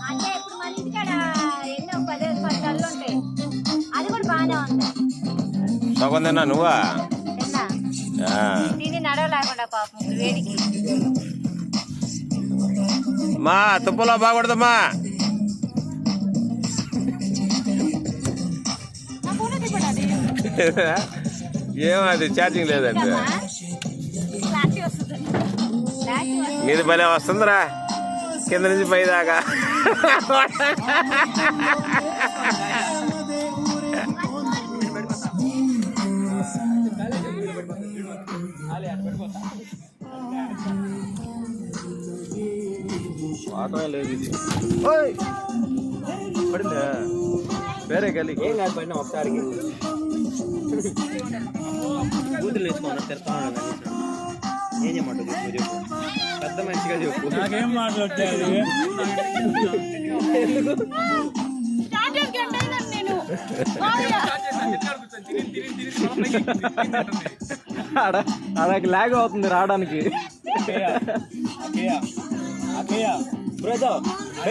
అంటే ఇప్పుడు మన ఇంటికాడ ఎన్నో 10 కళ్ళు ఉంటాయి. అది కూడా బాగానే ఉంది. సగం తిన్నా నువ్వా? తిన్నా తిని నడవలేకుండా పాపం వేడికి. మా తుప్పలో బాగుపడదమ్మా. ఏమది ఛార్జింగ్ లేదండి. మీది భలే వస్తుందిరా కింద నుంచి పైదాకా. ఆటో లేదు ఇది పడిందా వేరే గలి ఏం కాదు పడినా ఒకసారికి బూతులు వేసుకోమన్నా తెస్తా ఉన్నాను. ఏం చేయమంటావు చెప్పు పెద్ద మంచిగా చెప్పు. నాకేం మాట్లాడతారు అక్కడికి లాగ్ అవుతుంది రావడానికి. బ్రదర్